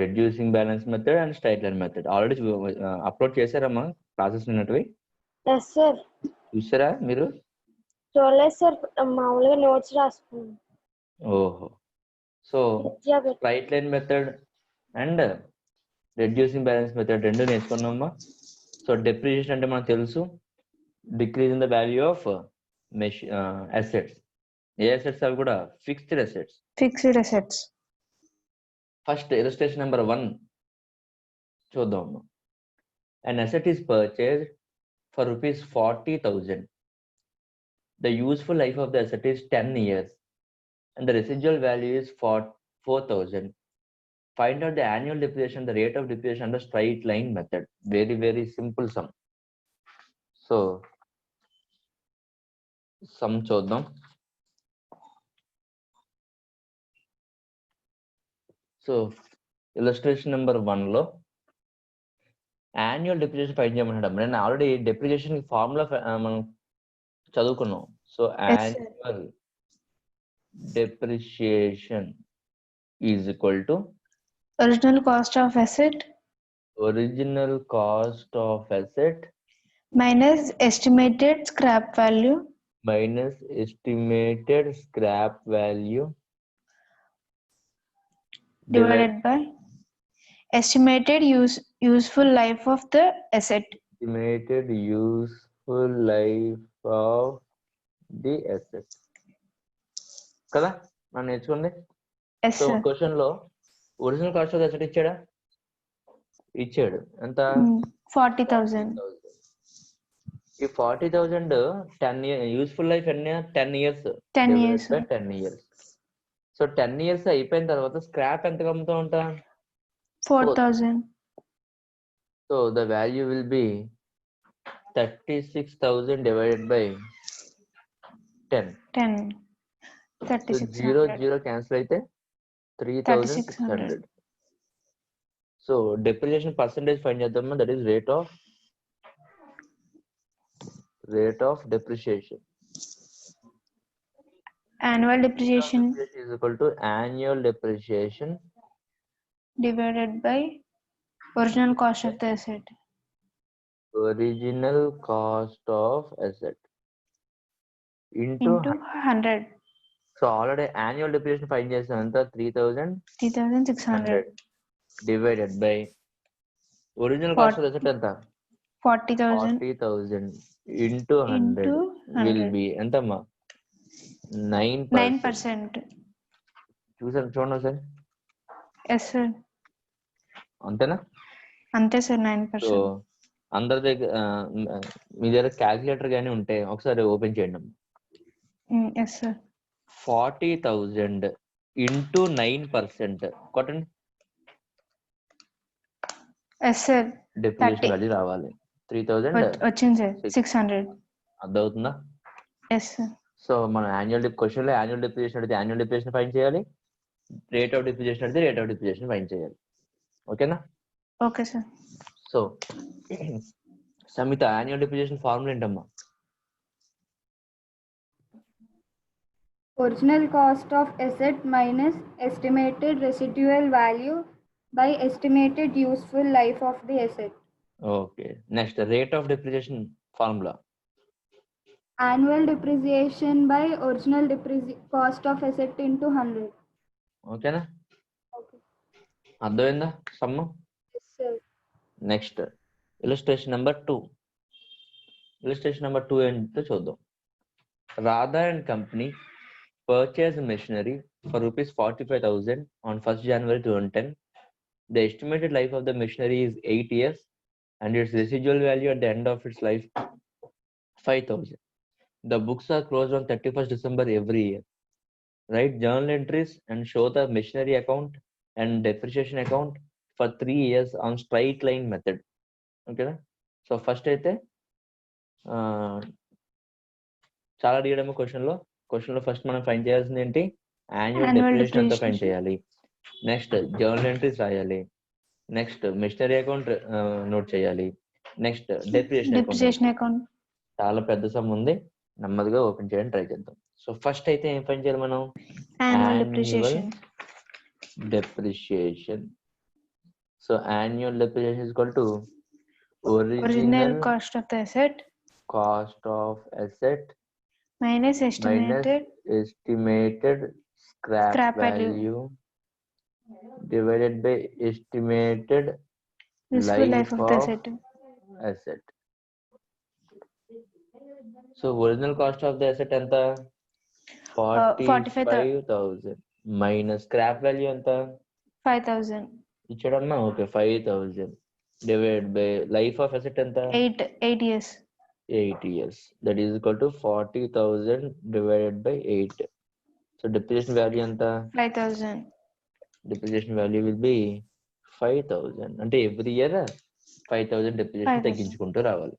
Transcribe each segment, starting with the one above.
Reducing balance method and straight line method already upload చేశారమ్మా classes ఉన్నట్టువి yes sir. చూసారా మీరు? చూడలేదు సార్, మామూలుగా నోట్స్ రాసుకున్నాను. ఓహో, so straight line method and reducing balance method రెండు నేర్చుకున్నామా. సో డెప్రిషియేషన్ అంటే మనకు తెలుసు, decrease in the value of assets. ఏ అసెట్స్? అవి కూడా fixed assets. Fixed assets. First illustration number 1 చూద్దాం. An asset is purchased for rupees 40,000. The useful life of the asset is 10 years and the residual value is 4,000. Find out the annual depreciation, the rate of depreciation under straight line method. Very simple sum. So sum చూద్దాం. So illustration number 1 లో annual depreciation find చేయమంటాడు. నేను already depreciation formula మనం చదువుకున్నాం. So annual depreciation is equal to original cost of asset minus estimated scrap value divided by estimated useful life of the asset. కదా మనం నేర్చుకుంది. Yes, so sir. Question లో original cost of asset ఇచ్చాడు ఎంత? 40,000. ఈ 40,000 10 useful life ఎన్ని? 10 years. 10 years. 10 years. So 10 years అయిపోయిన తర్వాత స్క్రాప్ ఎంత అమ్ముతూ ఉంటా? 4,000. So the value will be 36,000 divided by 10. 0 cancel అయితే 3,600. సో డెప్రిసియేషన్ పర్సెంటేజ్ ఫైండ్ చేద్దామా. That is rate of depreciation. Annual depreciation is equal to annual depreciation divided by original cost of the asset. Into 100. So already annual depreciation find చేసాం ఎంత? 3,600 divided by original cost of the asset ఎంత? 40,000 into 100 will be ఎంతమ్మా? 9%. చూడండి sir. Yes sir. అంతేనా? అంతే sir. 9%. So అందరి దగ్గర మీ దగ్గర క్యాల్కులేటర్ గానీ ఉంటే ఒకసారి ఓపెన్ చేయండి. Yes sir. 40,000 into 9% కొట్టండి. Yes sir. డెప్రిసియేషన్ వాల్యూ రావాలి 3,000 వచ్చింది సార్. 600. అర్థమవుతుందా? Yes sir. సో మనం క్వశ్చన్ లో యాన్యువల్ డిప్రిసియేషన్ అడిగితే యాన్యువల్ డిప్రిసియేషన్ ఫైండ్ చేయాలి, రేట్ ఆఫ్ డిప్రిసియేషన్ అడిగితే రేట్ ఆఫ్ డిప్రిసియేషన్ ఫైండ్ చేయాలి. ఓకేనా? Okay sir. So Samitha, annual depreciation formula ఏంటమ్మా? Original cost of asset minus estimated residual value by estimated useful life of the asset. Okay. Next, rate of depreciation formula. Annual depreciation by original cost of asset into 100. Okay na? Okay. అర్థమైందా sum? Yes sir. Next, illustration number 2. Illustration number 2 ఏంటో చూద్దాం. Radha and company purchased machinery for rupees 45,000 on 1st January 2010. The estimated life of the machinery is 8 years and its residual value at the end of its life 5,000. The books are closed on 31st December every year. Write journal entries and show the machinery account and depreciation account for 3 years on straight line method. Okay na? So first అయితే చాలా అడిగడము question లో first మనం find చేయాల్సింది ఏంటి? Annual depreciation అంతా find చేయాలి. Next journal entries రాయాలి. Next machinery account note చేయాలి. Next depreciation account. చాలా పెద్ద సమ్ ఉంది, నెమ్మదిగా ఓపెన్ చేయడానికి ట్రై చేద్దాం. సో ఫస్ట్ అయితే ఏం ఫైండ్ చేయాలి మనం? Annual depreciation. So annual depreciation is equal to Original original cost of the asset cost of asset minus minus estimated scrap Scrap value. value divided by estimated useful life of the asset. asset. So original cost of the asset enta 45,000 minus scrap value enta 5,000. ఇచ్చాడమ్మా. Okay 5,000 divided by life of asset enta 8 years. 8 years. That is equal to 40,000 divided by 8. So depreciation value enta 5,000. depreciation value will be 5,000. అంటే every year 5,000 depreciation 5,000. తగ్గించుకుంటూ రావాలి.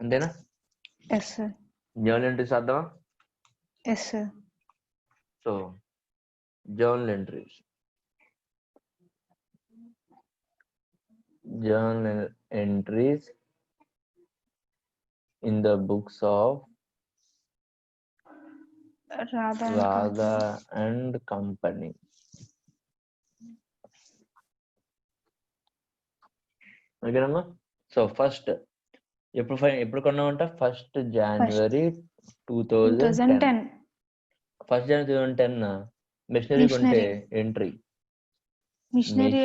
అంతేనా? Yes, sir. Journal entries అర్థమా? Yes, sir. So journal entries. Journal entries in the books of Radha and Company. ఓకేనమ్మా. So first ఎప్పుడు కొన్నామంట? 1st January 2010. 1st January 2010 machinery కొంటే entry Missionary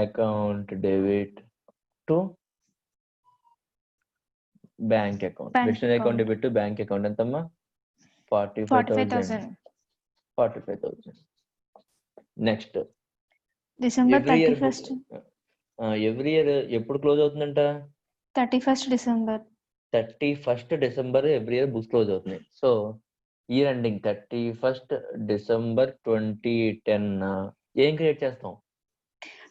account debit to bank account. Missionary account debit to bank account ఎంతమ్మా? 45,000. 45,000. Next December 31st. Every year ఎప్పుడు close అవుతుందంట? 31st December. 31st December ఎవ్రీ ఇయర్ books close అవుతున్నాయి. So year ending 31st December 2010 ఏం create చేస్తాం?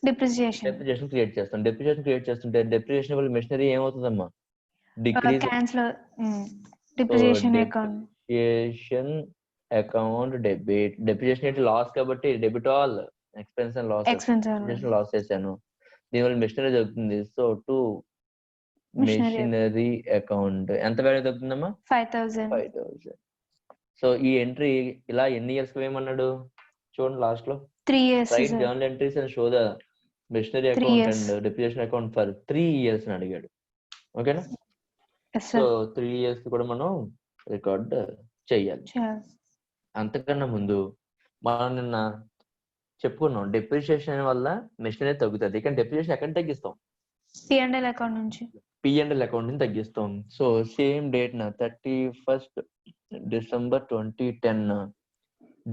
Depreciation create చేస్తాం. Depreciation create చేస్తుంటే డెప్రిసియేషన్ వల్ల మెషినరీ ఏమవుతుందమ్మా? Decrease. depreciation account. Depreciation account debit. Depreciation అంటే లాస్ కాబట్టి debit all expense and loss. Depreciation loss చేశాను, దీనివల్ల మెషినరీ దొరుకుతుంది. సో టు మెషినరీ అకౌంట్ ఎంత వాల్యూ దొరుకుతుందమ్మా? 5,000. సో ఈ ఎంట్రీ ఇలా ఎన్ని ఇయర్స్ వేయమన్నాడు చూడండి లాస్ట్ లో. 3 years. Right journal entries and show the machinery account and depreciation account for 3 years అని అడిగాడు. ఓకేనా? సో 3 years కూడా మనం రికార్డ్ చెయ్యాలి. అంతకన్నా ముందు మనం నిన్న చెప్పుకున్నాం డెప్రిసియేషన్ వల్ల మెషినరీ తగ్గుతుంది. కానీ డెప్రిసియేషన్ ఎక్కడ తగ్గిస్తాం? P&L అకౌంట్ నుంచి. P&L అకౌంట్ నుంచి తగ్గిస్తాం. So same date 31st December 2010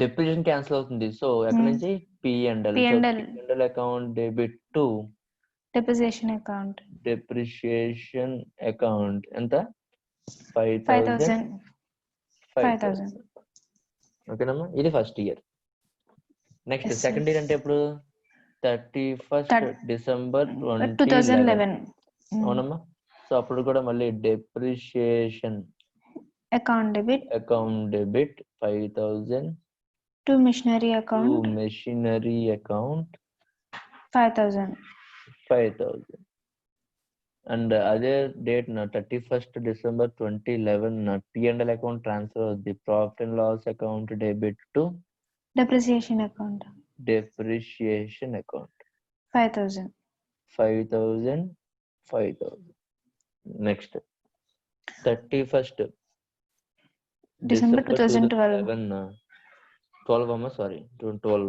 depreciation cancel అవుతుంది. సో ఎక్కడ నుంచి? P&L account debit to depreciation account. Depreciation account ఎంత? 5,000. ఓకేనమ్మా. ఇది first year. Next second year అంటే ఎప్పుడు? 31st December 2011. అవునమ్మా. సో అప్పుడు కూడా మళ్ళీ depreciation account debit 5,000 to machinery account 5,000. And అదే date 31st December 2011 P&L account transfer the profit and loss account debit to depreciation account 5,000. Next 31st December 2012 12 అమ్మా, sorry 12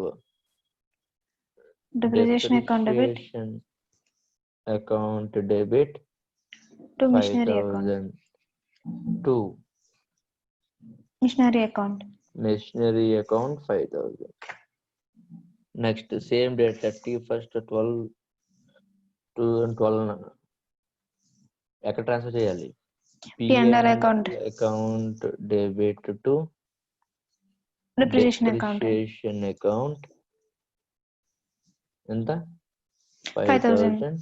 depreciation account debit account debit to machinery account 5,000 to machinery account 5,000. Next same date 31st 12/2012 ఎక్కడ transfer చేయాలి? P&L account debit to depreciation account ఎంత? 5,000.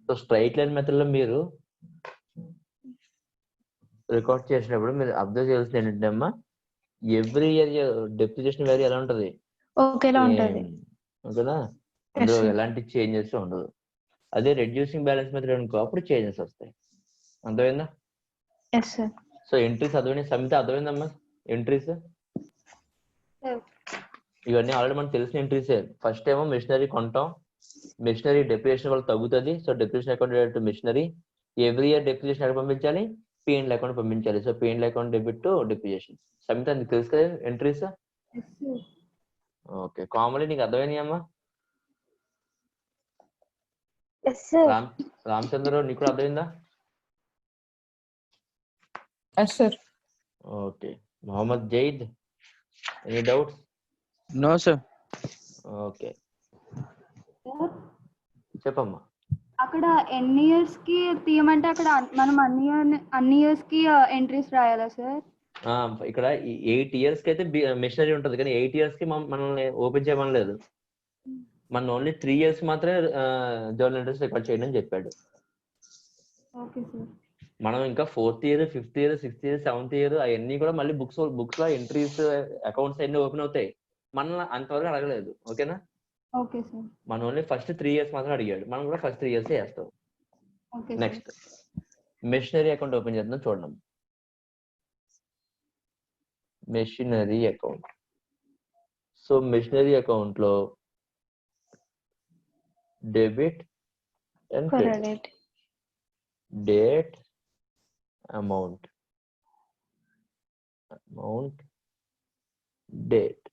So straight line method లో మీరు record చేసినప్పుడు మీరు observe చేయాల్సింది ఏంటంటే అమ్మా, ఎవ్రీ ఇయర్ డెప్రిసియేషన్ వాల్యూ ఎలా ఉంటది? ఓకేలా ఉంటది. ఓకేనా? అందులో ఎలాంటి చేంజెస్ ఉండదు. అదే రెడ్యూసింగ్ బ్యాలెన్స్ మెథడ్ అనుకో, అప్పుడు చేంజెస్ వస్తాయి. అర్థమైందా? సో ఎంట్రీస్ అర్థమైంది. సమిత అర్థమైందమ్మా ఎంట్రీస్? ఇవన్నీ ఆల్రెడీ మనకు తెలిసిన ఎంట్రీసే. ఫస్ట్ ఏమో మిషనరీ కొంటాం, మిషనరీ డెప్రిసియేషన్ వల్ల తగ్గుతుంది. So depreciation account to machinery. Every year depreciation account పంపించాలి, P&L అకౌంట్ పంపించాలి. సో P&L account debit to depreciation. Samitha నీకు తెలుసు కదా entries? Yes, sir. Okay, commonly నీకు అర్థమైనాయి అమ్మా? Yes sir. రామచంద్ర నీకు కూడా అర్థమైందా? Yes, sir. Okay. Mohammed Zaid, any doubts? No, sir. Okay, Sir, చెప్పమ్మా. అక్కడ ఎన్ని ఇయర్స్ కి తీయమంటే అక్కడ మనం అన్ని ఇయర్స్ కి ఎంట్రీస్ రాయాలా సార్? ఇక్కడ 8 years కి అయితే మిషనరీ ఉంటుంది, కానీ 8 years కి మనల్ని ఓపెన్ చేయమనలేదు. మన ఓన్లీ 3 years మాత్రమే జర్నల్ ఎంట్రీస్ రికార్డ్ చేయండి అని చెప్పాడు. Okay sir. మనం ఇంకా 4th year, 5th year, 6th year, 7th year అవన్నీ కూడా మళ్ళీ బుక్స్ లో ఎంట్రీస్, అకౌంట్స్ అన్ని ఓపెన్ అవుతాయి. మనల్ని అంతవరకు అడగలేదు. ఓకేనా? Okay sir. మనం ఓన్లీ ఫస్ట్ 3 years మాత్రం అడిగాడు. మనం కూడా ఫస్ట్ 3 years వేస్తాం. Okay. Next machinery account open చేద్దాం, చూడండి. Machinery account. So machinery account లో debit and credit, date, amount, date.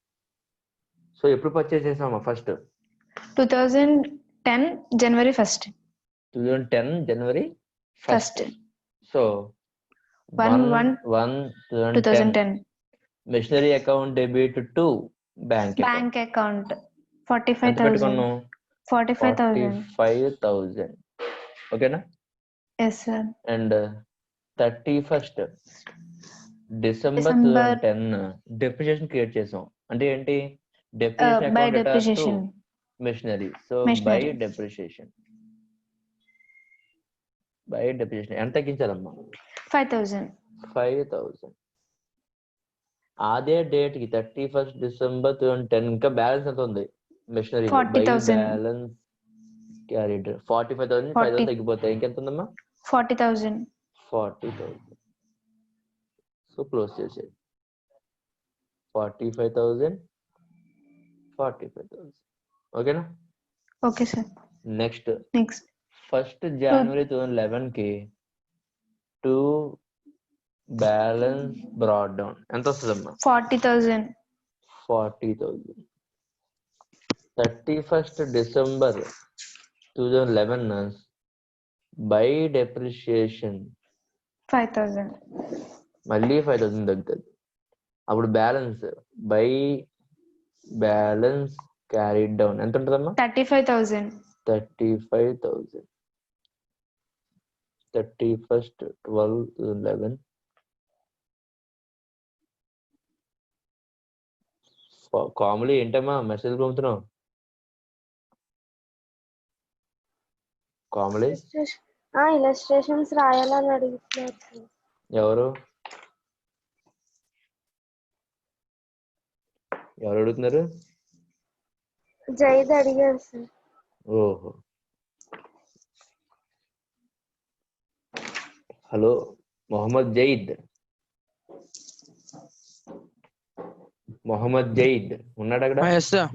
So ఎప్పుడు పర్చేస్ చేసామా? First 2010 January 1st. 2010 January 1st. So 1/1/2010 machinery account debit to bank account ఎంత 45,000. పెట్టుకున్నాం? 45,000. 45,000. ఓకేనా? Yes, sir. And 31st December December 2010 depreciation create చేసాం. అంటే ఏంటి? Depreciation by account depreciation. Machinery. So by Machinery. Depreciation ఎంత తగ్గించాలమ్మా? 5,000. 5,000. అదే డేట్ కి 31st December 2010 ఇంకా బ్యాలెన్స్ ఎంత ఉంది మెషినరీ? 40,000. Balance carried 45,000. 5,000 తగ్గిపోతాయి. ఇంకెంత ఉందమ్మా? 40,000. 40,000. సో క్లోజ్ చేసేది. 45,000. ఓకేనా? Okay, sir. Next Next. 1st January 2011 కి టు బ్యాలెన్స్ బ్రాడ్ డౌన్ ఎంత వస్తుందమ్మా? 40,000. 40,000. 31st December 2011 by depreciation 5,000. మళ్ళీ 5,000 తగ్గుతుంది. అప్పుడు balance by balance carried down ఎంత ఉంటుందమ్మా? 35,000. 35,000. 31st 12/11 కామన్లీ ఏంటమ్మా మెసేజ్ పంపుతున్నావు? కామన్లీ ఇలస్ట్రేషన్స్ రాయాలని అడుగుతున్నారు సార్. ఎవరు అడుగుతున్నారు? జైద్ అడిగారు సార్. ఓహో, హలో మొహమ్మద్ జైద్. ఉన్నాడు అక్కడ? Yes, sir.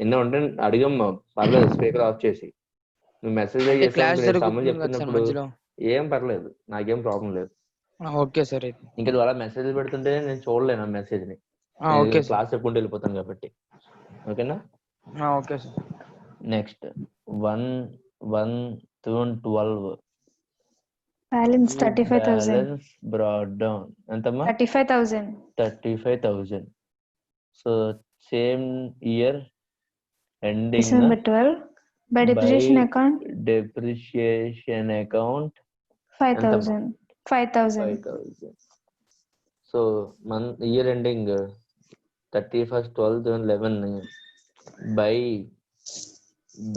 ఎన్నో ఉంటే అడిగమ్మా, పర్లేదు. స్పీకర్ ఆఫ్ చేసి నువ్వు మెసేజ్ క్లాస్ సమ్మని జరుగుతుంది కదా సార్ చెప్తున్నప్పుడు మధ్యలో. ఏం పర్లేదు, నాకేం ప్రాబ్లం లేదు. Okay sir. ఇంకా నువ్వు అలా మెసేజ్ పెడుతుంటే నేను చూడలేను ఆ మెసేజ్ ని. Okay sir. క్లాస్ చెప్పుకుంటూ వెళ్ళిపోతాను కాబట్టి. ఓకేనా? Okay sir. Next 1/1/2012 Balance 35,000. Balance brought down ఎంతమ్మా? 35,000. 35,000. So same year ending December 12. By depreciation account depreciation account 5,000. 5,000. 5,000. So year ending 31st 12/11 by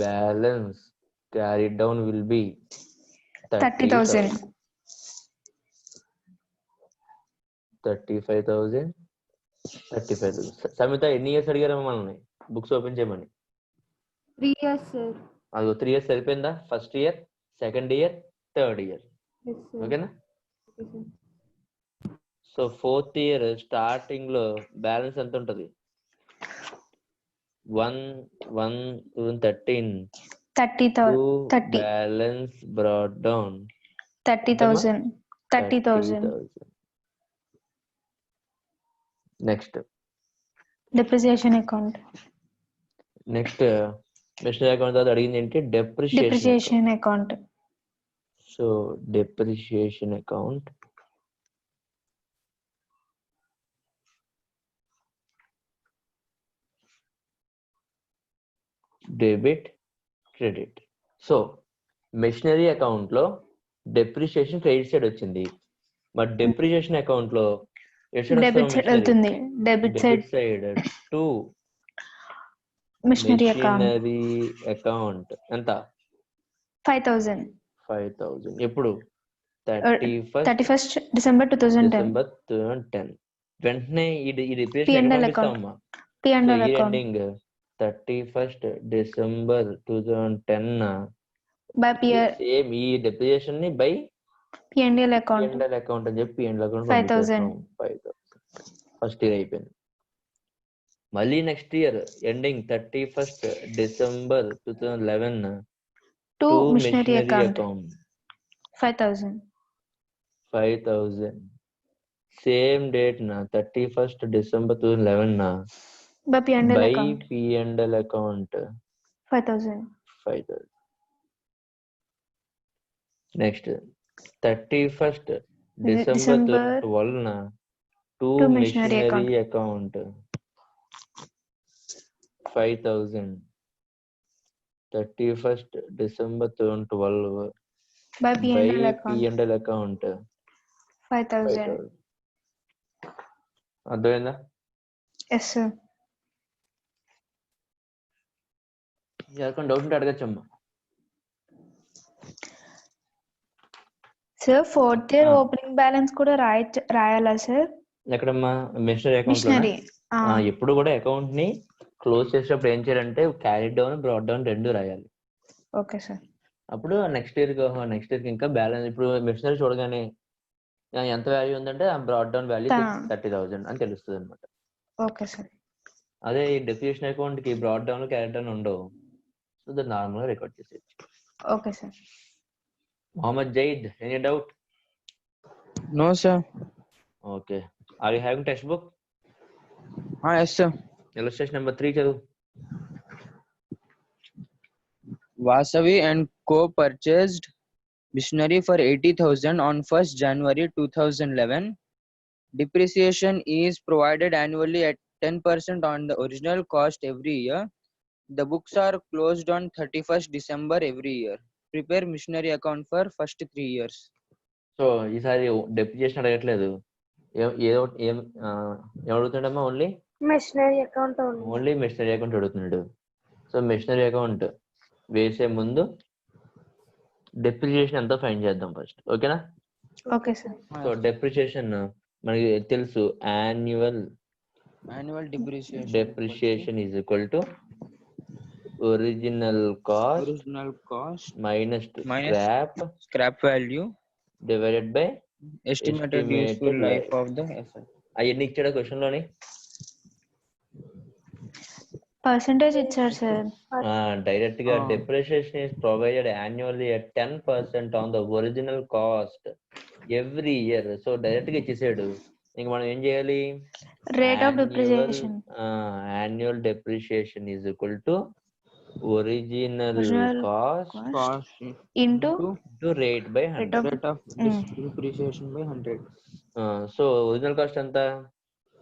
balance carry down will be 30,000. 35,000. Samitha ఎన్ని years అడిగారు మనల్ని books open చేయమని? 3 years, sir. అది 3 years సరిపోయిందా? First year, second year, third year. Yes, sir. ఓకేనా? Okay, sir. So 4th year starting లో balance ఎంత ఉంటది? 1/1/2013 30,000. to 30. balance brought down 30,000. 30,000. 30,000. Next Depreciation account. Machinery account తర్వాత అడిగింది ఏంటి? Depreciation. Depreciation account. So depreciation account debit credit. So machinery account లో depreciation credit side వచ్చింది, but depreciation account లో debit side వెళ్తుంది. Debit side side to machinery account. Machinery account ఎంత? 5,000. 5,000. ఎప్పుడు? 31st December 2010. December 2010. వెంటనే ఇది P&L account. P&L account. Ending 31st December 2010 By same ఈ depreciation ని by P&L account. P&L account అని చెప్పి P&L అకౌంట్ 5,000. 5,000 ఫస్ట్ ఇయర్ అయిపోయింది. మళ్ళీ next year ending 31st December 2011 To to missionary machinery account. 5,000. 5,000 same date నా 31st December 2011 నా By P&L by account. P&L account 5,000. 5,000. Next 31st December 2012 నా to To machinery machinery account 5,000. 31st December 2012 By by P&L account. P&L account 5,000. 5,000. అర్థమైందా? Yes, sir. ఎవరికైనా doubt ఉంటే అడగచ్చమ్మా. Sir, fourth year opening balance కూడా రాయాలా sir? ఎక్కడమ్మా? Machinery account machinery. ఎప్పుడు కూడా account ని క్లోజ్ చేసేటప్పుడు ఏం చేయాలంటే క్యారీ డౌన్ బ్రాడ్ డౌన్ రెండు రాయాలి. Okay sir. అప్పుడు నెక్స్ట్ ఇయర్ కి ఇంకా బ్యాలెన్స్. ఇప్పుడు మెషినరీ చూడగానే ఎంత వాల్యూ ఉందంటే ఆ బ్రాడ్ డౌన్ వాల్యూ 30,000 అని తెలుస్తుంది అనమాట. Okay sir. అదే ఈ డెప్రిసియేషన్ అకౌంట్ కి బ్రాడ్ డౌన్ క్యారీ డౌన్ ఉండవు, సో దాన్ని నార్మల్ గా రికార్డ్ చేసేయచ్చు. Okay sir. Mohammed Zaid, any doubt? No, sir. Okay. Are you having textbook? Yes, sir. Illustration number 3 చదువు. Vasavi and Co. purchased machinery for 80,000 on 1st January 2011. Depreciation is provided annually at 10% on the original cost every year. The books are closed on 31st December every year. Prepare machinery account for first 3 years. So ఈసారి depreciation అడగట్లేదు, ఏదో ఏం అడుగుతున్నాడమ్మా? Machinery account only machinery account అడుగుతున్నాడు. So machinery account వేసే ముందు depreciation ఎంతో find చేద్దాం ఫస్ట్, ఓకేనా? Okay sir. సో డెప్రిసియేషన్ మనకి తెలుసు, annual depreciation is equal to original cost minus scrap value divided by estimated useful life of the asset. అవన్నీ ఇచ్చాడా క్వశ్చన్ లోని? పర్సంటేజ్ ఇచ్చారు సార్. డైరెక్ట్ గా depreciation is provided annually at 10% on the original cost every year. So direct గా ఇచ్చేసాడు. ఇంక మనం ఏం చేయాలి? Rate of depreciation. annual depreciation is equal to original cost into rate by 100. Rate of depreciation by 100. So original cost ఎంత?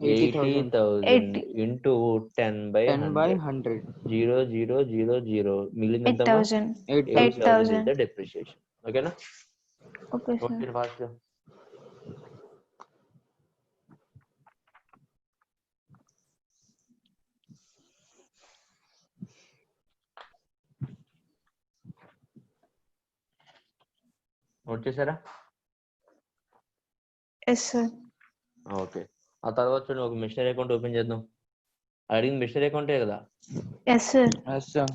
80,000 into 10 by 100. 0 0 0 0 మిగిలింది ఎంత? 8,000 is the depreciation. ఓకేనా? Okay sir. Okay fast. Note చేశారా? Yes sir. ఓకే. ఆ తర్వాత చూడండి, ఒక machinery account open చేద్దాం. అడిగింది మిషనరీ అకౌంటే కదా? Yes sir.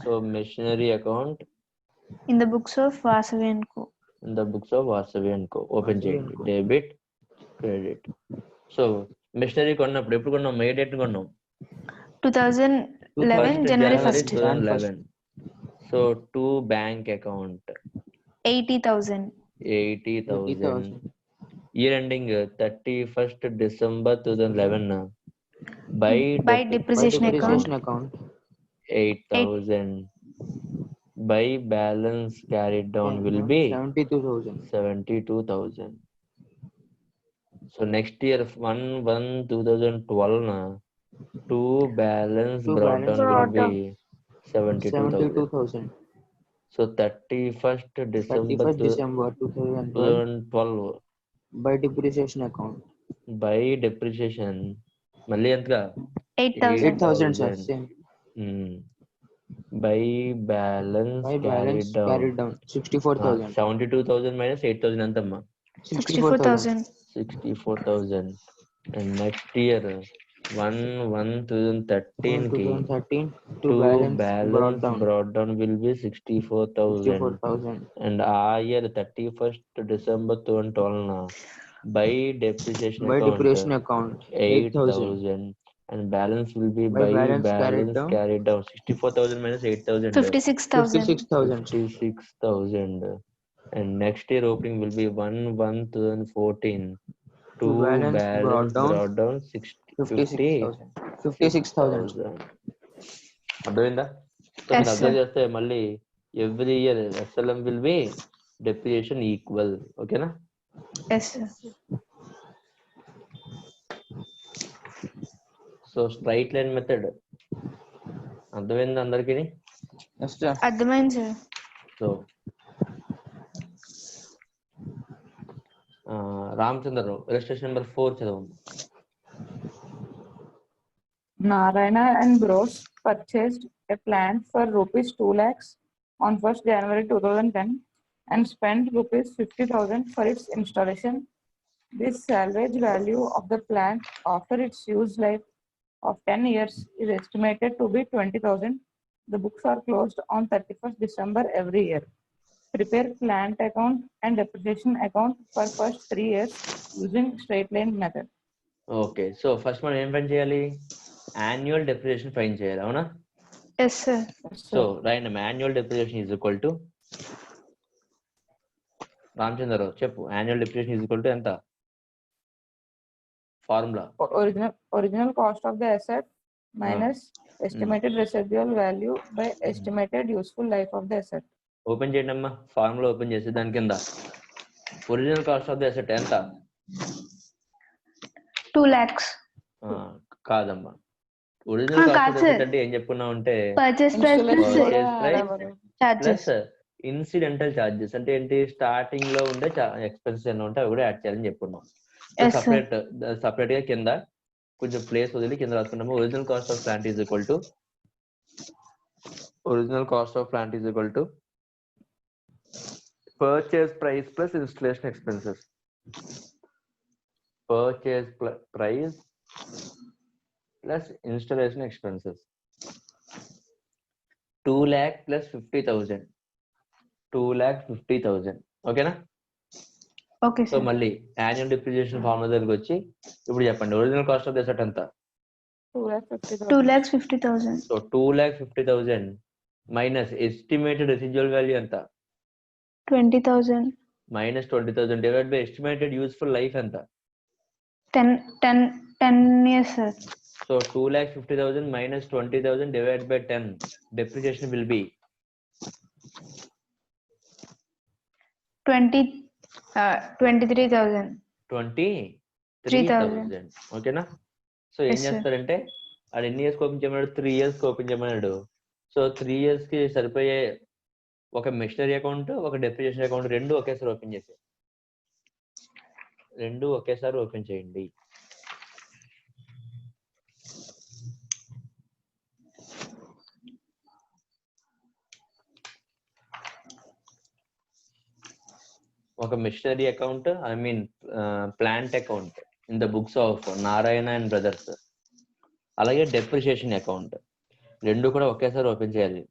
So machinery account in the books of Vasavi and co. In the books of Vasavi and co open చేయండి. Debit credit. సో మిషనరీ కొన్నప్పుడు ఎప్పుడు కొన్నాం? ఏ డేట్ కొన్నాం? 2011 11 January 1st. 2011. So to bank account 80,000. 80,000. Year ending 31st December 2011. By depreciation Depreciation account 8,000. By balance carried down will be 72,000. 72,000. So next year 1/1/2012 to balance To brought balance down will brought be 72,000. 72,000. So 31st December 31st December 2012 2012 by depreciation account by depreciation మళ్ళీ ఎంతగా 8,000. 8,000 sir. 8,000. Same. By balance By balance carried down carried down 64,000. 72,000 minus 8,000 ఎంతమ్మా 64,000. 64,000. And next year 1/1/2013 కి 2013 to to balance balance brought brought down will be 64,000. 64,000. And ఆ year 31st December 2012 by depreciation By account depreciation account 8,000. 8,000. And balance will be By by balance balance carried carried down down 64,000 minus 8,000 56,000. 56,000. 56,000. And next year opening will be 1/1/2014 to To balance balance brought down 56,000. 56,000. అర్థమైందా? So Yes, మీరు observe sir. చేస్తే మళ్ళీ every year SLM will be depreciation equal. ఓకేనా? Yes, sir. So straight line method అర్థమైంది అందరికి? Yes sir. అర్థమైంది sir. So Ramachandrarao illustration number 4 చదవండి. Narayana and Bros purchased a plant for rupees 2 lakhs on 1st January 2010 and spent rupees 50,000 for its installation. This salvage value of the plant after its use life of 10 years is estimated to be 20,000. The books are closed on 31st December every year. Prepare plant account and depreciation account for first 3 years using straight line method. Okay, so first మనం ఏం find చేయాలి? Annual depreciation find చేయాలి, అవునా? Yes sir. So రాయండి, annual depreciation is equal to Ramachandrarao చెప్పు. Annual depreciation is equal to ఎంత? Formula Original cost of the asset minus estimated residual value by estimated useful life of the asset. Open చేయండి అమ్మా, formula open చేసి దాని కింద original cost of the asset ఎంత? 2 lakhs. కాదమ్మా, original cost of the asset అంటే ఏం చెప్పుకున్నాం అంటే purchase price plus plus incidental charges. అంటే ఏంటి? స్టార్టింగ్ లో ఉండే ఎక్స్పెన్సెస్ ఎన్ని ఉంటే అవి కూడా యాడ్ చేయాలని చెప్పుకున్నాం. సపరేట్ గా కింద కొంచెం ప్లేస్ వదిలి కింద రాసుకుంటాము. Original cost of plant is equal to purchase price plus installation expenses. Purchase price plus installation expenses. 2 lakh plus 50,000. 2,50,000. ఓకేనా? Okay so sir. మళ్ళీ యాన్యువల్ డిప్రిసియేషన్ ఫార్ములా దగ్గరికి వచ్చి ఇప్పుడు చెప్పండి, original cost of the asset ఎంత? 2,50,000. So 2,50,000 minus estimated residual value ఎంత? 20,000. Minus 20,000 divide by estimated useful life ఎంత? 10 years sir. So 2,50,000 minus 20,000 divided by 10. Depreciation will be 23,000. 23,000. ఓకేనా? So ఏం Yes, sir. చేస్తారంటే అది ఎన్ని ఇయర్స్ ఓపెన్ చేయమన్నాడు? 3 years ఓపెన్ చేయమన్నాడు. సో 3 years కి సరిపోయే ఒక మెషినరీ అకౌంట్, ఒక డెప్రిసియేషన్ అకౌంట్ రెండు ఒకేసారి ఓపెన్ చేయండి. ఒక machinery account, I mean plant account in the books of Narayana and brothers, అలాగే డెప్రిసియేషన్ అకౌంట్ రెండు కూడా ఒకేసారి ఓపెన్ చేయాలి.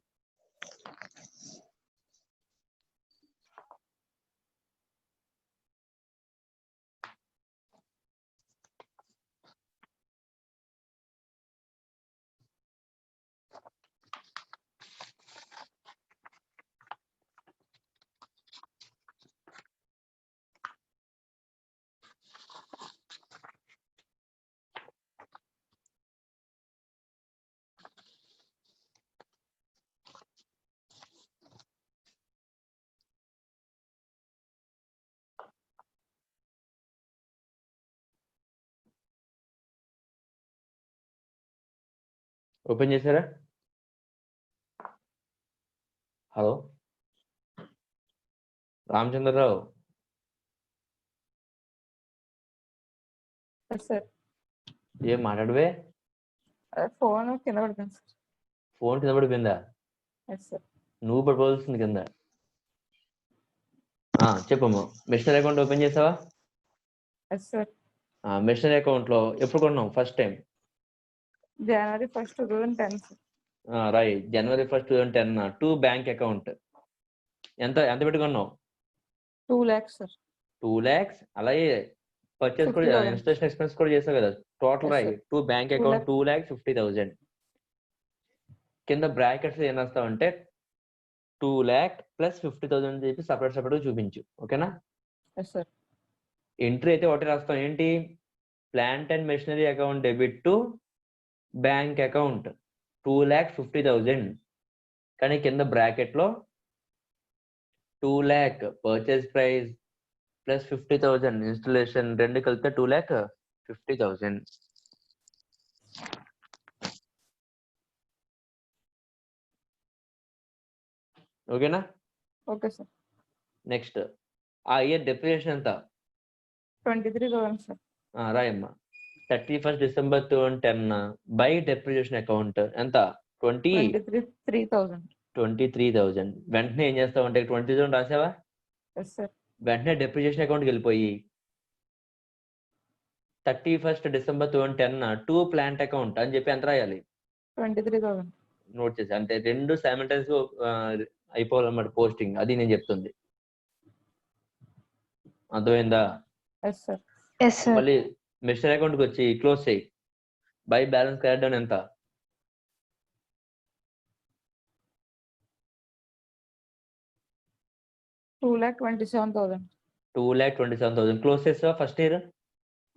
ఓపెన్ చేశారా? Hello Ramachandrarao, yes sir. ఏం మాట్లాడవే? ఫోన్ కింద పడుతుంది సార్. ఫోన్ కింద పడిపోయిందా? Yes sir. నువ్వు పడిపోవాల్సింది కింద. చెప్పమ్మా, మిషనరీ అకౌంట్ ఓపెన్ చేసావా? Yes sir. మిషనరీ అకౌంట్ లో ఎప్పుడు కొన్నావు first time? January 1st, 2010 sir. Right, January 1st, 2010. To bank account ఎంత ఎంత పెట్టుకున్నావు? 2 lakhs సార్. 2 lakhs. అలాగే పర్చేస్ కూడా 50,000. ఇన్స్టలేషన్ ఎక్స్పెన్స్ కూడా చేసావు కదా. టోటల్ Yes, రైట్, sir. To bank 2 account lakh. 2,50,000. కింద బ్రాకెట్స్ ఏం రాస్తావంటే 2 lakh ప్లస్ 50,000 అని చెప్పి సపరేట్ గా చూపించు. ఓకేనా? Yes sir. ఎంట్రీ అయితే ఒకటి రాస్తాం. ఏంటి? Plant and machinery account debit to bank account 2,50,000. కానీ కింద బ్రాకెట్ లో 2 lakh purchase price plus 50,000 installation రెండు కలిపితే 2,50,000. ఓకేనా? Okay sir. నెక్స్ట్, ఆ ఇయర్ డెప్రిసియేషన్ ఎంత? 23,000 సార్. రాయమ్మా. 31st December 2010 by depreciation account ఎంత? 23,000. 23,000. వెంటనే ఏం చేస్తావు అంటే 20,000 రాసావా? Yes sir. వెంటనే డెప్రిసియేషన్ అకౌంట్కి వెళ్ళిపోయి 31st December 2010 to plant account అని చెప్పి ఎంత రాయాలి? 23,000. నోట్ చేసి, అంటే రెండు సైమల్టైన్స్ అయిపోవాలన్నమాట పోస్టింగ్. అది నేను చెప్తుంది. అర్థమైందా? Yes sir. Yes sir. మళ్ళీ మిషనరీ అకౌంట్కి వచ్చి క్లోజ్ చేయి. బై బ్యాలెన్స్ క్యారెట్ డౌన్ ఎంత? 2,27,000. 2,27,000 క్లోజ్ చేస్తావా ఫస్ట్ ఇయర్?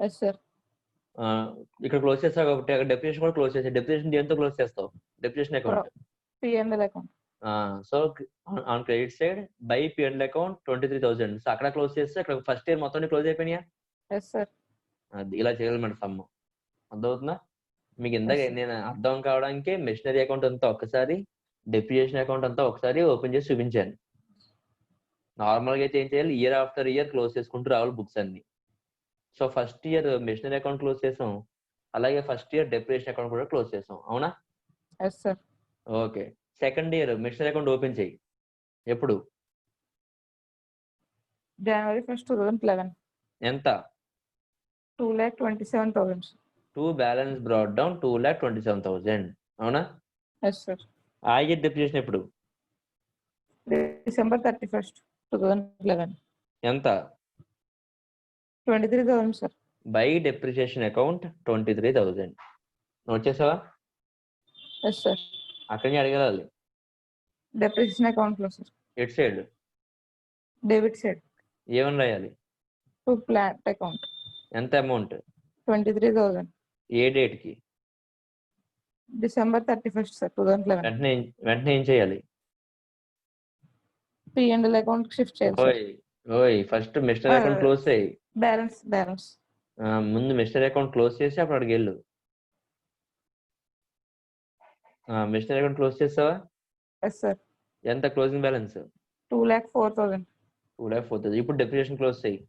Yes sir. ఇక్కడ క్లోజ్ చేస్తావు కాబట్టి అక్కడ డెప్రిసియేషన్ కూడా క్లోజ్ చేస్తావు. డెప్రిసియేషన్ దేంతో క్లోజ్ చేస్తావు? Depreciation account. P&L account. So on credit side by P&L account 23,000. So అక్కడ క్లోజ్ చేస్తే అక్కడ ఫస్ట్ ఇయర్ మొత్తం క్లోజ్ అయిపోయినాయా? Yes sir. అది ఇలా చేయాలన్నమాట సమ్ము. అర్థమవుతుందా మీకు? ఇందాక Yes, sir. నేను అర్థం కావడానికి మిషనరీ అకౌంట్ అంతా ఒకసారి, డెప్రిసియేషన్ అకౌంట్ అంతా ఒకసారి ఓపెన్ చేసి చూపించాను. నార్మల్ గా అయితే ఏం చేయాలి? ఇయర్ ఆఫ్టర్ ఇయర్ క్లోజ్ చేసుకుంటూ రావాలి బుక్స్ అన్ని. So first year machinery account close చేసాం, అలాగే ఫస్ట్ ఇయర్ డెప్రిసియేషన్ అకౌంట్ కూడా క్లోజ్ చేసాం. అవునా? Yes sir. Okay. Second year machinery account open చేయి. ఎప్పుడు? January 1st, 2011. ఎంత? 2,27,000. To balance brought down 2,27,000. అవునా? Yes sir. ఆ ఇయర్ డెప్రిసియేషన్ ఎప్పుడు? December 31st, 2011. ఎంత? 23,000 sir. By depreciation account 23,000. Note చేసావా? Yes sir. అక్కడి నుంచి అడగాలి. డెప్రిసియేషన్ అకౌంట్ లో sir. At side debit side ఏమని రాయాలి? టు ప్లాంట్ అకౌంట్ ఎంత అమౌంట్? 23,000. ఏ డేట్ కి? December 31st సార్, 2011. వెంటనే ఏం చేయాలి? P&L అకౌంట్ షిఫ్ట్ చేయాలి సార్. ఓయ్ ఫస్ట్ మిషనరీ అకౌంట్ క్లోజ్ చేయి. బ్యాలెన్స్. ముందు మిషనరీ అకౌంట్ క్లోజ్ చేసి అప్పుడు అడిగి వెళ్ళు. మిషనరీ అకౌంట్ క్లోజ్ చేస్తావా? Yes sir. ఎంత క్లోజింగ్ బ్యాలెన్స్? 2,04,000. 2,04,000. ఇప్పుడు డెప్రిసియేషన్ క్లోజ్ చేయి.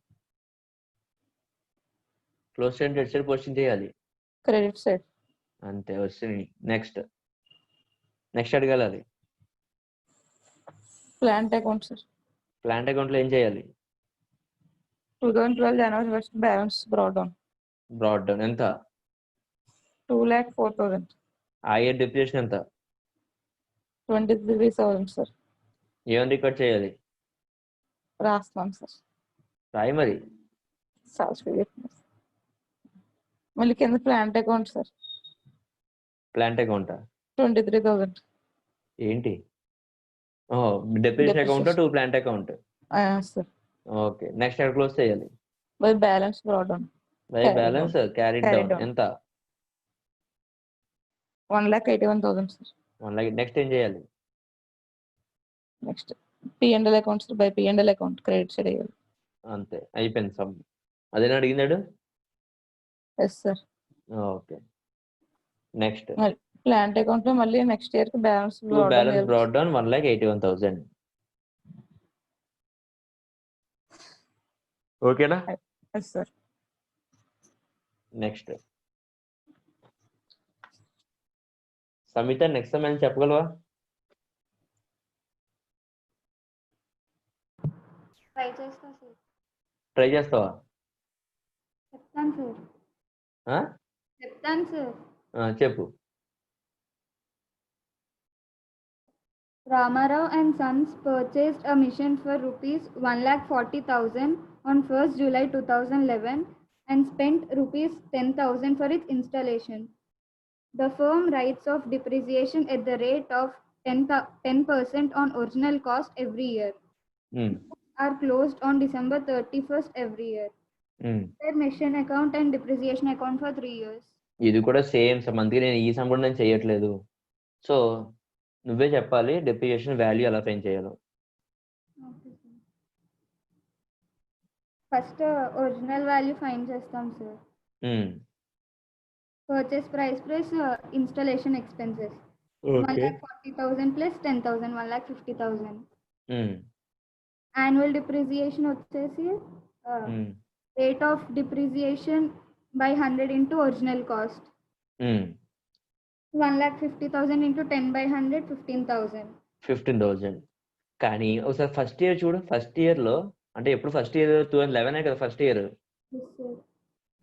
క్లోజ్ చేయండి, ఎట్ సైడ్ పోస్టింగ్ చేయాలి. Credit side. అంతే వచ్చింది. నెక్స్ట్ అడగాలి. Plant account sir. Plant account లో ఏం చేయాలి? 2012 January 1st balance brought down ఎంత? 2,04,000. ఆ ఇయర్ డెప్రిసియేషన్ ఎంత? 23,000 సార్. ఏమని రికార్డ్ చేయాలి? రాస్తున్నాం సార్. రాయి మరి. మళ్ళీ కింద ప్లాంట్ అకౌంట్ సార్. ప్లాంట్ అకౌంటా? 23,000. ఏంటి? Depreciation account to plant account. Sir. Okay. Next ఎక్కడ క్లోజ్ చేయాలి? By balance brought down. By balance carried Carried down down. ఎంత? 1,81,000 సార్. 1 lakh. నెక్స్ట్ ఏం చేయాలి? Next P&L accounts by P&L account credit side అయ్యాలి. అంతే అయిపోయింది సమ్. అదేనా అడిగినాడు? Yes sir. Okay. Next plant account లో మళ్ళీ నెక్స్ట్ ఇయర్ కి బ్యాలెన్స్ బ్యాలెన్స్ బ్రాడ్ డౌన్ 1,81,000. ఓకేనా? సార్. నెక్స్ట్ సమిత, నెక్స్ట్ ఏమైనా చెప్పగలవా? ట్రై చేస్తా సార్. ట్రై చేస్తావా? చెప్తాను సార్. ఆ? చెప్తాను సార్. చెప్పు. Ramarao and Sons purchased a machine for rupees 1,40,000 on 1st July 2011 and spent rupees 10,000 for its installation. The firm writes off depreciation at the rate of 10% on original cost every year. Are closed on December 31st every year. Their machine account and depreciation account for 3 years. ఇది కూడా same some, అందుకే నేను ఈ some కూడా నేను చేయట్లేదు. So నువ్వే చెప్పాలి డెప్రిసియేషన్ వాల్యూ ఎలా ఫైండ్ చేయాలో. ఫస్ట్ ఒరిజినల్ వాల్యూ ఫైండ్ చేస్తాం sir. Purchase price plus installation expenses 1,40,000 plus 10,000 1,50,000. Annual depreciation వచ్చేసి rate of depreciation by 100 into original cost. 1,50,000 into 10 by 100 15,000. 15,000. కానీ ఒకసారి ఫస్ట్ ఇయర్ చూడు. ఫస్ట్ ఇయర్ లో అంటే ఎప్పుడు ఫస్ట్ ఇయర్ 2011 కదా ఫస్ట్ ఇయర్.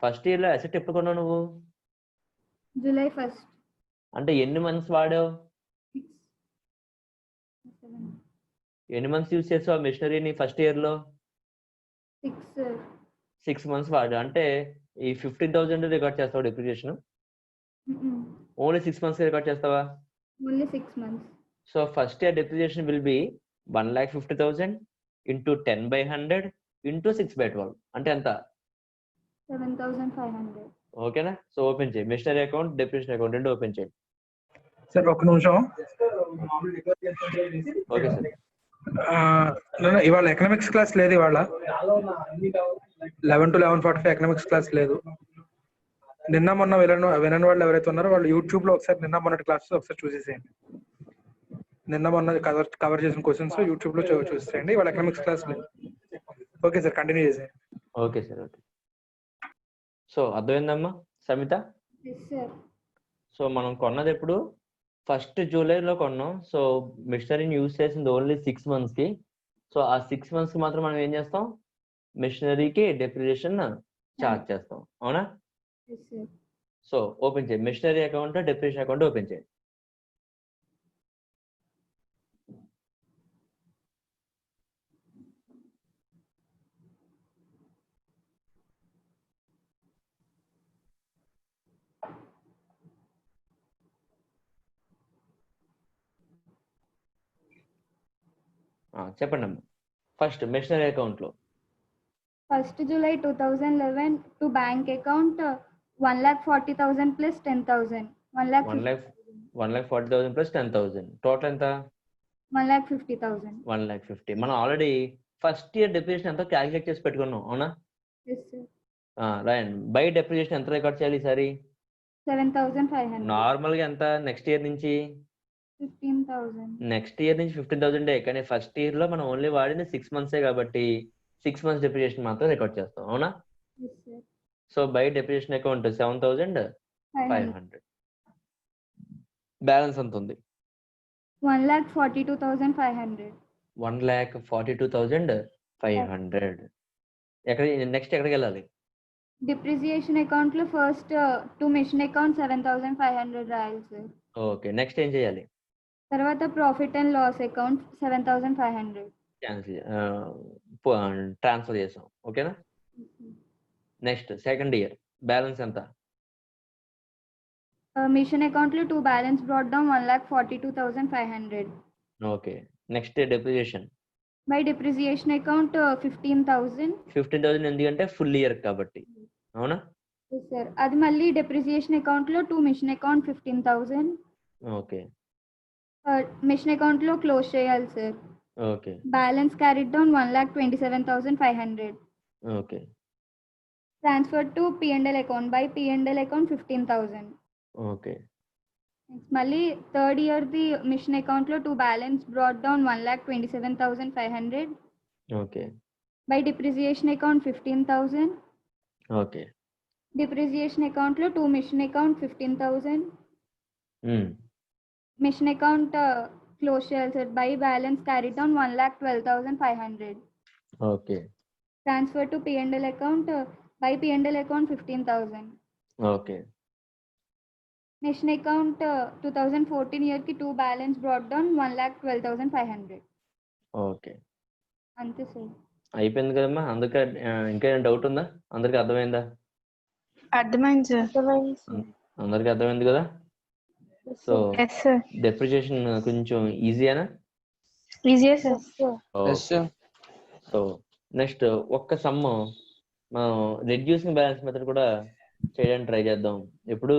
ఫస్ట్ ఇయర్ లో అసెట్ ఎప్పుడు కొన్నావు నువ్వు? July 1st. అంటే ఎన్ని మంత్స్ వాడావు? 6. ఎన్ని మంత్స్ యూజ్ చేసావు ఆ మెషినరీని ఫస్ట్ ఇయర్ లో? 6 మంత్స్ వాడు. అంటే ఈ 15,000 రికార్డ్ చేస్తావు డిప్రిసియేషన్? ఓన్లీ 6 మంత్స్ రికార్డ్ చేస్తావా? Only 6 months. So first year depreciation will be 1,50,000 into 10 by 100 into 6 by 12 అంటే ఎంత? 7,500. ఓకేనా? సో ఓపెన్ చేయి. మిషనరీ అకౌంట్, డిప్రిసియేషన్ అకౌంట్ రెండు ఓపెన్ చేయి. సార్ ఒక్క నిమిషం. Okay sir. ఇవాళ ఎకనామిక్స్ క్లాస్ లేదు. ఇవాళ 11 to 11:45 ఎకనామిక్స్ క్లాస్ లేదు. నిన్న మొన్న వినని వాళ్ళు ఎవరైతే ఉన్నారో వాళ్ళు యూట్యూబ్ లో ఒకసారి నిన్న మొన్నటి క్లాస్ ఒకసారి చూసేసేయండి. నిన్న మొన్న కవర్ చేసిన క్వశ్చన్స్ యూట్యూబ్ లో చూసేయండి. ఇవాళ ఎకనామిక్స్ క్లాస్ లేదు. ఓకే సార్, కంటిన్యూ చేసేయండి. Okay sir. ఓకే. సో అర్థమైందమ్మా సమిత? సో మనం కొన్నది ఎప్పుడు? ఫస్ట్ జూలైలో కొన్నాం. సో మిషనరీని యూజ్ చేసింది ఓన్లీ 6 months కి. సో ఆ 6 months కి మాత్రం మనం ఏం చేస్తాం? మిషనరీకి డెప్రిసియేషన్ చార్జ్ చేస్తాం. అవునా? సో ఓపెన్ చేయి. Machinery account, depreciation account open చేయి. చెప్పండి అమ్మా. ఫస్ట్ మిషనరీ అకౌంట్ లో 1st July 2011 to bank account 1,40,000 plus 10,000. 1,40,000 plus 10,000 total ఎంత? 1,50,000. 1,50,000. మనం ఆల్రెడీ ఫస్ట్ ఇయర్ డెప్రిసియేషన్ ఎంత క్యాలిక్యులేట్ చేసి పెట్టుకున్నాం. అవునా? రాయండి. బై డెప్రిసియేషన్ ఎంత రికార్డ్ చేయాలి ఈసారి? 7,500. నార్మల్ గా ఎంత నెక్స్ట్ ఇయర్ నుంచి? 15,000. నెక్స్ట్ ఇయర్ నుంచి 15,000. కానీ ఫస్ట్ ఇయర్ లో మనం ఓన్లీ వాడింది 6 months కాబట్టి 6 months డెప్రిసియేషన్ మాత్రం రికార్డ్ చేస్తాం. అవునా? So by depreciation account 7,500. Balance ఎంత ఉంది? 1,42,500. 1,42,500. ఎక్కడ నెక్స్ట్ ఎక్కడికి వెళ్ళాలి? డిప్రిసియేషన్ అకౌంట్ లో ఫస్ట్ టు మిషన్ అకౌంట్ 7,500 రాయాలి సార్. ఓకే. నెక్స్ట్ ఏం చేయాలి? తర్వాత profit and loss account 7,500 transfer చేసాం. ఓకేనా? నెక్స్ట్ సెకండ్ ఇయర్ బ్యాలెన్స్ ఎంత? మిషన్ అకౌంట్ లో 2 balance brought down 1,42,500. Okay. Next depreciation by depreciation account 15,000. 15,000 ఎందుకంటే ఫుల్ ఇయర్ కాబట్టి. అవునా? సార్ అది మళ్ళీ డిప్రిసియేషన్ అకౌంట్ లో 2 machine account 15,000. Okay. Machine account లో క్లోజ్ చేయాలి sir. Okay. Balance carried down 1,27,500. Okay. Transfer to P&L account by P&L account 15,000. Okay. మళ్ళీ third year the machine account లో to balance brought down 1,27,500. Okay by depreciation account 15,000. Okay depreciation account లో to machine account 15,000. Machine account close చేయాలి sir. By balance carry down 1,12,500. Okay transfer to P&L account by P&L account 15,000. Okay machine account 2014 year కి to balance brought down 1,12,500. Okay అంతే sir. అయిపోయింది కదమ్మా. అందుకే ఇంకా ఏం doubt ఉందా? అందరికి అర్థమైందా? అర్థమైంది సార్. అర్థమైంది సార్. అందరికి అర్థమైంది కదా? So yes sir. డెప్రిసియేషన్ కొంచెం ఈజీయేనా? Easy sir. Yes, sir. So next ఒక్క సమ్ మనం రెడ్యూసింగ్ బ్యాలెన్స్ మెథడ్ కూడా చేయడానికి ట్రై చేద్దాం. ఎప్పుడు?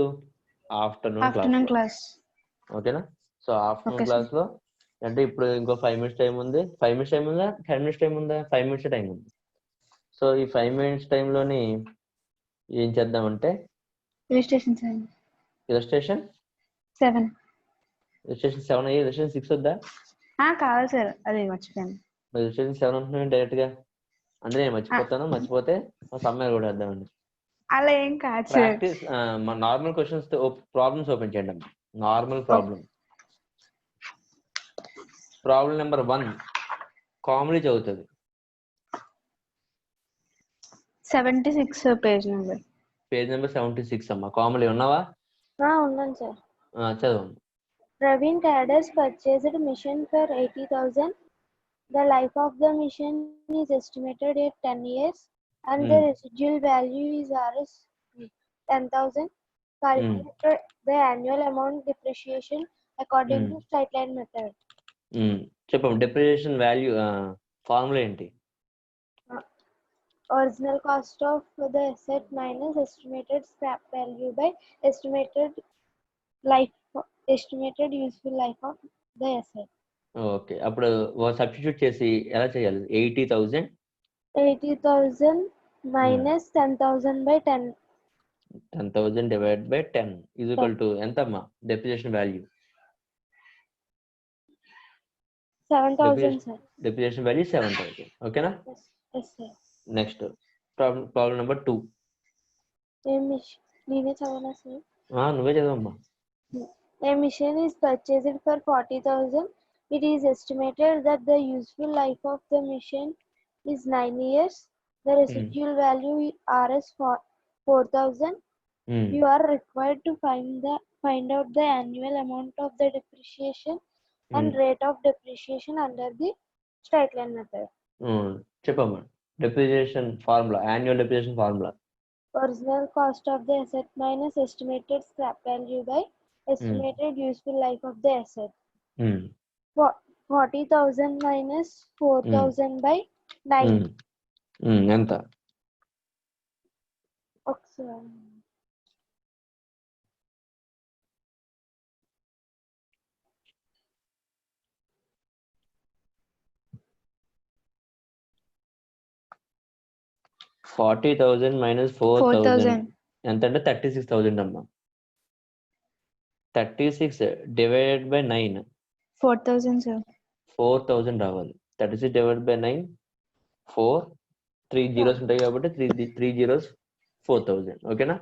Afternoon afternoon class. క్లాస్. ఓకేనా? So afternoon Okay, sir. Class లో అంటే ఇప్పుడు ఇంకో 5 minutes టైం ఉంది. 5 minutes టైం ఉందా? 10 minutes టైం ఉందా? 5 minutes టైం ఉంది. సో ఈ 5 minutes టైంలోని ఏం చేద్దామంటే ఇలిస్ట్రేషన్ సార్. ఇలస్ట్రేషన్ 7. 7 అయ్యి ఇలస్ట్రేషన్ 6 వద్దా? కావాలి సార్, అది మర్చిపోయాను. మరి ఇలస్ట్రేషన్ 7 అంటున్నాను డైరెక్ట్ గా. అంటే నేను మర్చిపోతాను, మర్చిపోతే సమ్మర్ కూడా వేద్దామండి. అలా ఏం కాదు sir. Practice normal questions problems open చేయండి అమ్మా. నార్మల్ ప్రాబ్లం నెంబర్ 1 కామెడీ చదువుతుంది. 76 పేజ్ నెంబర్. పేజ్ నెంబర్ 76 అమ్మా. కామెడీ ఉన్నావా? ఉన్నాను సార్. చదువు. Praveen Cadres purchased machine for 80,000. The life of the machine is estimated at 10 years and the residual value is Rs 10,000. Calculate the annual amount depreciation according to straight line method. చెప్పండి. Depreciation value formula ఏంటి? Original cost of the asset minus estimated scrap value by estimated useful life of the asset. Okay, అప్పుడు substitute చేసి ఎలా చేయాలి? 80,000 minus 10,000 by 10. 10,000 divided by 10 is equal to ఎంతమ్మా depreciation value? 7,000 sir. Depreciation value 7,000. ఓకేనా? Yes sir. Next problem number 2. నేనే చదవనా sir? నువ్వే చదవమ్మా. A machine is purchased for 40,000. It is estimated that the useful life of the machine is 9 years. The residual value is Rs 4,000. You are required to find out the annual amount of the depreciation and rate of depreciation under the straight line method. చెప్పమ్మా. Depreciation formula, annual depreciation formula. Original cost of the asset minus estimated scrap value by estimated useful life of the asset. 40,000 minus 4,000 by 9. ఎంత? ఒకసారి 40,000 minus 4,000 ఎంత అంటే 36,000 అమ్మా. 36 divided by 9 4,000 sir. 4,000 రావాలి. 36 divided by 9 4 3 zeros ఉంటాయి కాబట్టి 3 zeros 4,000. ఓకేనా?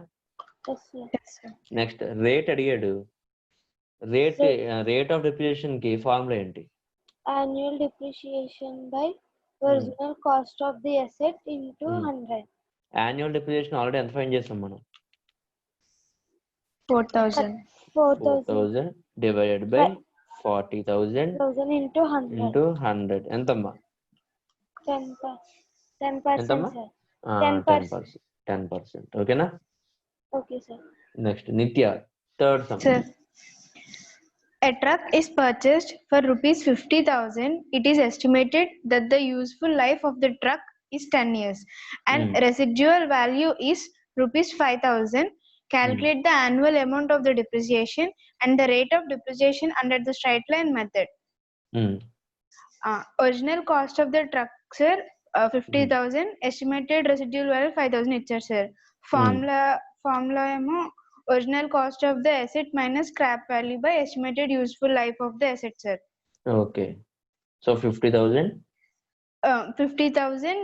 Next rate అడిగాడు. రేట్ ఆఫ్ డెప్రిసియేషన్ కి ఫార్ములా ఏంటి? annual depreciation by original cost of the asset into 100. Annual depreciation already ఎంత ఫైండ్ చేసాం మనం? 4,000. 4,000 divided by 40,000 into 100. into 100 ఎంతమ్మా? 10%. ఎంతమ్మా? Sir. 10%. ఓకేనా? Okay sir. నెక్స్ట్ నిత్య third sum. Sir, a truck is purchased for rupees 50,000. It is estimated that the useful life of the truck is 10 years and residual value is rupees 5,000. Calculate the annual amount of the depreciation and the rate of depreciation under the straight line method. Original cost of the truck sir 50,000, estimated residual value 5,000 ఇచ్చారు sir. Formula ఏమో original cost of the asset minus scrap value by estimated useful life of the asset, sir. Okay so 50,000 50,000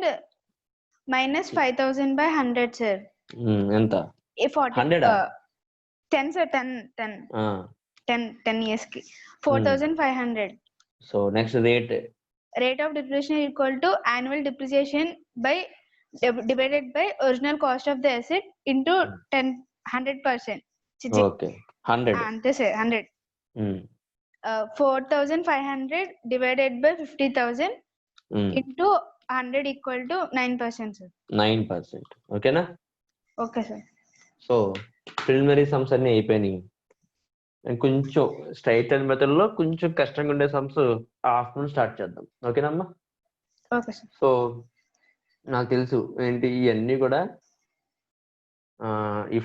minus 5,000 by 100, sir. ఎంత 40 100 10, sir. 10 years ki 4,500. So next rate Rate of depreciation equal to annual depreciation by divided by original cost of the asset into 100%. Okay 100 Ante sir, 100. 4,500 divided by 50,000 into 100 equal to 9%, sir. 9%. ఓకేనా? Okay, sir. So preliminary sums అన్ని అయిపోయినాయి. కొంచెం straight and method లో కొంచెం కష్టంగా ఉండే sums afternoon start చేద్దాం. ఓకేనమ్మా? Okay, sir. సో నాకు తెలుసు ఏంటి ఇవన్నీ కూడా ఈ